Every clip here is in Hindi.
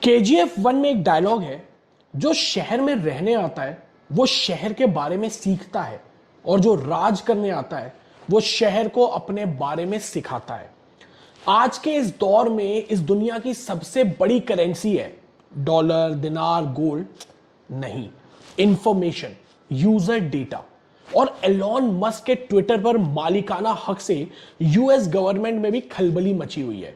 KGF 1 में एक डायलॉग है, जो शहर में रहने आता है वो शहर के बारे में सीखता है और जो राज करने आता है वो शहर को अपने बारे में सिखाता है। आज के इस दौर में इस दुनिया की सबसे बड़ी करेंसी है डॉलर, दिनार, गोल्ड नहीं, इंफॉर्मेशन, यूजर डेटा। और एलॉन मस्क के ट्विटर पर मालिकाना हक से यूएस गवर्नमेंट में भी खलबली मची हुई है।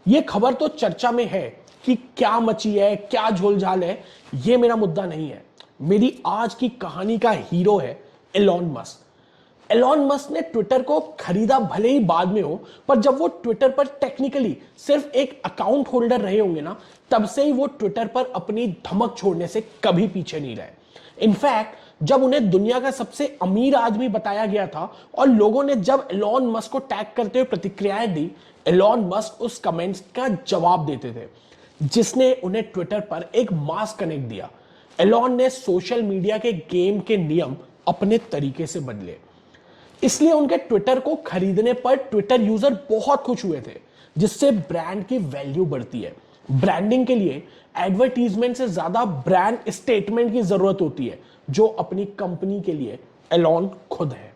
यह खबर तो चर्चा में है कि क्या मची है, क्या झोलझाल है, यह मेरा मुद्दा नहीं है। मेरी आज की कहानी का हीरो है एलॉन मस्क। एलॉन मस्क ने ट्विटर को खरीदा भले ही बाद में हो, पर जब वो ट्विटर पर टेक्निकली सिर्फ एक अकाउंट होल्डर रहे होंगे ना, तब से ही वो ट्विटर पर अपनी धमक छोड़ने से कभी पीछे नहीं रहे। इनफैक्ट जब उन्हें दुनिया का सबसे अमीर आदमी बताया गया था और लोगों ने जब एलॉन मस्क को टैग करते हुए प्रतिक्रियाएं दी, एलॉन मस्क उस कमेंट्स का जवाब देते थे, जिसने उन्हें ट्विटर पर एक मास कनेक्ट दिया। एलॉन ने सोशल मीडिया के गेम के नियम अपने तरीके से बदले, इसलिए उनके ट्विटर को खरीदने पर ट्विटर यूजर बहुत खुश हुए थे, जिससे ब्रांड की वैल्यू बढ़ती है। ब्रांडिंग के लिए एडवर्टीजमेंट से ज्यादा ब्रांड स्टेटमेंट की जरूरत होती है, जो अपनी कंपनी के लिए एलॉन खुद है।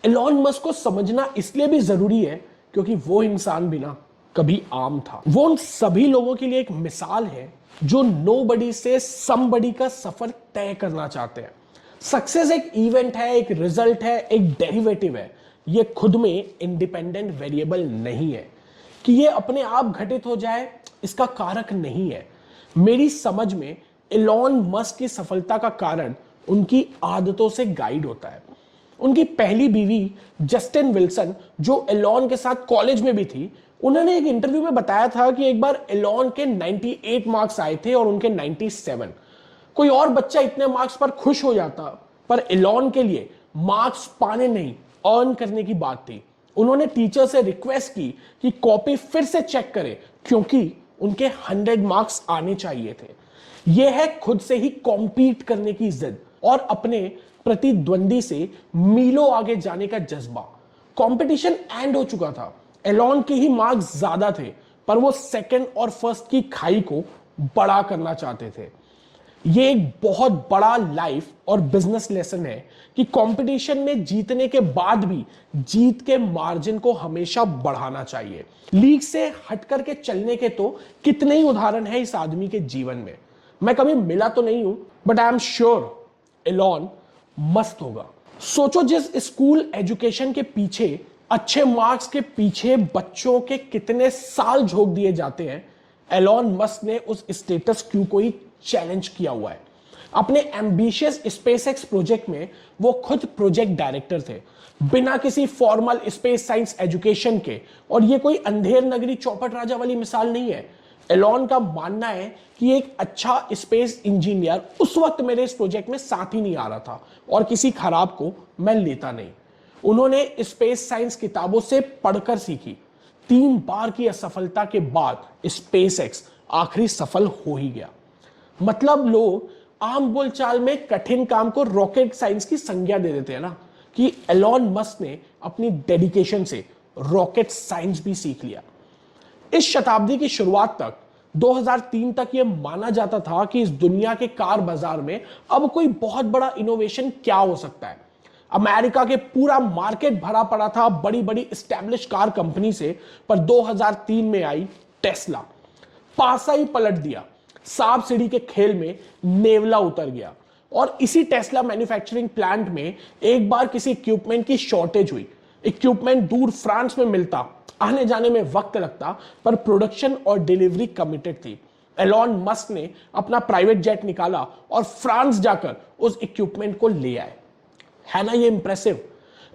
एलॉन मस्क को समझना इसलिए भी जरूरी है क्योंकि वो इंसान भी ना कभी आम था। वो उन सभी लोगों के लिए एक मिसाल है जो नोबडी से समबडी का सफर तय करना चाहते हैं। सक्सेस एक इवेंट है, एक रिजल्ट है, एक डेरिवेटिव है। ये खुद में इंडिपेंडेंट वेरिएबल नहीं है कि ये अपने आप घटित हो जाए, इसका कारक नहीं है। मेरी समझ में एलॉन मस्क की सफलता का कारण उनकी आदतों से गाइड होता है। उनकी पहली बीवी जस्टिन विल्सन, जो एलॉन के साथ कॉलेज में भी थी, उन्होंने एक इंटरव्यू में बताया था कि एक बार एलॉन के 98 मार्क्स आए थे और उनके 97। कोई और बच्चा इतने मार्क्स पर खुश हो जाता, पर एलॉन के लिए मार्क्स पाने नहीं, अर्न करने की बात थी। उन्होंने टीचर से रिक्वेस्ट की कि कॉपी फिर से चेक करें क्योंकि उनके 100 मार्क्स आने चाहिए थे। यह है खुद से ही कॉम्पीट करने की जिद और अपने प्रतिद्वंदी से मीलों आगे जाने का जज्बा। कंपटीशन एंड हो चुका था, एलॉन के ही मार्क्स ज्यादा थे, पर वो सेकंड और फर्स्ट की खाई को बड़ा करना चाहते थे। ये एक बहुत बड़ा लाइफ और बिजनेस लेसन है कि कंपटीशन में जीतने के बाद भी जीत के मार्जिन को हमेशा बढ़ाना चाहिए। लीग से हटकर के चलने के तो कितने ही उदाहरण हैं इस आदमी के जीवन में। मैं कभी मिला तो नहीं हूं, but I am sure Elon मस्त होगा। सोचो, जिस स्कूल एजुकेशन के पीछे, अच्छे मार्क्स के पीछे बच्चों के कितने साल झोंक दिए जाते हैं, एलॉन मस्क ने उस स्टेटस क्यू को ही चैलेंज किया हुआ है। अपने एम्बिशियस स्पेसएक्स प्रोजेक्ट में वो खुद प्रोजेक्ट डायरेक्टर थे, बिना किसी फॉर्मल स्पेस साइंस एजुकेशन के। और ये कोई अंधेर नगरी चौपट राजा वाली मिसाल नहीं है। एलॉन का मानना है कि एक अच्छा स्पेस इंजीनियर उस वक्त मेरे इस प्रोजेक्ट में साथ ही नहीं आ रहा था और किसी खराब को मैं लेता नहीं। उन्होंने स्पेस साइंस किताबों से पढ़कर सीखी। 3 बार की असफलता के बाद स्पेसएक्स आखिरी सफल हो ही गया। मतलब लोग आम बोलचाल में कठिन काम को रॉकेट साइंस की संज्ञा दे देते हैं ना, कि एलॉन मस्क ने अपनी डेडिकेशन से रॉकेट साइंस भी सीख लिया। इस शताब्दी की शुरुआत तक 2003 तक यह माना जाता था कि इस दुनिया के कार बाजार में अब कोई बहुत बड़ा इनोवेशन क्या हो सकता है। अमेरिका के पूरा मार्केट भरा पड़ा था बड़ी बड़ी एस्टैब्लिश कार कंपनी से, पर 2003 में आई टेस्ला, पासा ही पलट दिया। सांप सीढ़ी के खेल में नेवला उतर गया और इसी टेस्ला मैन्युफैक्चरिंग प्लांट में एक बार किसी इक्विपमेंट की शॉर्टेज हुई। इक्विपमेंट दूर फ्रांस में मिलता, आने जाने में वक्त लगता, पर प्रोडक्शन और डिलीवरी कमिटेड थी। एलॉन मस्क ने अपना प्राइवेट जेट निकाला और फ्रांस जाकर उस इक्विपमेंट को ले आए। है ना ये इंप्रेसिव?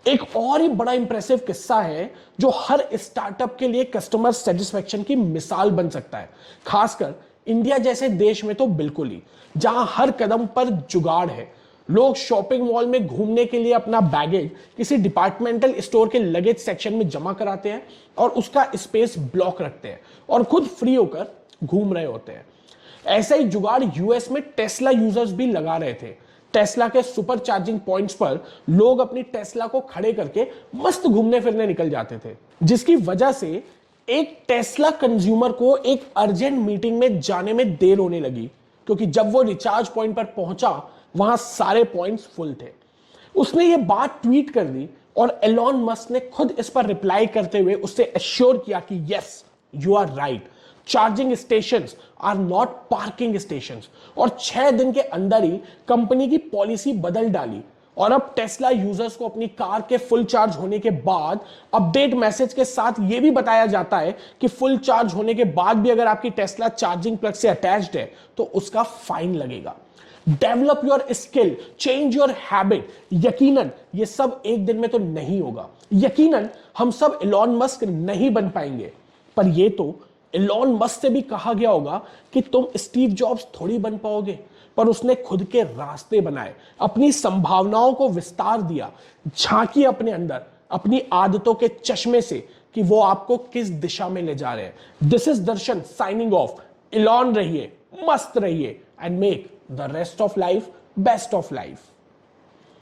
एक और ही बड़ा इंप्रेसिव किस्सा है जो हर स्टार्टअप के लिए कस्टमर सेटिस्फेक्शन की मिसाल बन सकता है, खासकर इंडिया जैसे देश में तो बिल्कुल ही, जहां हर कदम पर जुगाड़ है। लोग शॉपिंग मॉल में घूमने के लिए अपना बैगेज किसी डिपार्टमेंटल स्टोर के लगेज सेक्शन में जमा कराते हैं और उसका स्पेस ब्लॉक रखते हैं और खुद फ्री होकर घूम रहे होते हैं। ऐसा ही जुगाड़ यूएस में टेस्ला यूजर्स भी लगा रहे थे। टेस्ला के सुपर चार्जिंग पॉइंट्स पर लोग अपनी टेस्ला को खड़े करके मस्त घूमने फिरने निकल जाते थे, जिसकी वजह से एक टेस्ला कंज्यूमर को एक अर्जेंट मीटिंग में जाने में देर होने लगी क्योंकि जब वो रिचार्ज पॉइंट पर पहुंचा वहां सारे पॉइंट्स फुल थे। उसने ये बात ट्वीट कर दी और एलॉन मस्क ने खुद इस पर रिप्लाई करते हुए उससे एश्योर किया कि yes you are right, charging stations are not parking stations. और 6 दिन के अंदर ही कंपनी की पॉलिसी बदल डाली और अब टेस्ला यूजर्स को अपनी कार के फुल चार्ज होने के बाद अपडेट मैसेज के साथ यह भी बताया जाता है कि फुल चार्ज होने के बाद भी अगर आपकी टेस्ला चार्जिंग प्लग से अटैच्ड है तो उसका फाइन लगेगा। Develop your skill, change your habit. यकीनन ये सब एक दिन में तो नहीं होगा, यकीनन हम सब एलॉन मस्क नहीं बन पाएंगे, पर ये तो एलॉन मस्क से भी कहा गया होगा कि तुम स्टीव जॉब्स थोड़ी बन पाओगे। पर उसने खुद के रास्ते बनाए, अपनी संभावनाओं को विस्तार दिया, झांकी अपने अंदर अपनी आदतों के चश्मे से कि वो आपको किस दिशा में ले जा रहे हैं। This is Darshan signing off. Elon रहिए, मस्त रहिए and make the rest of life best of life.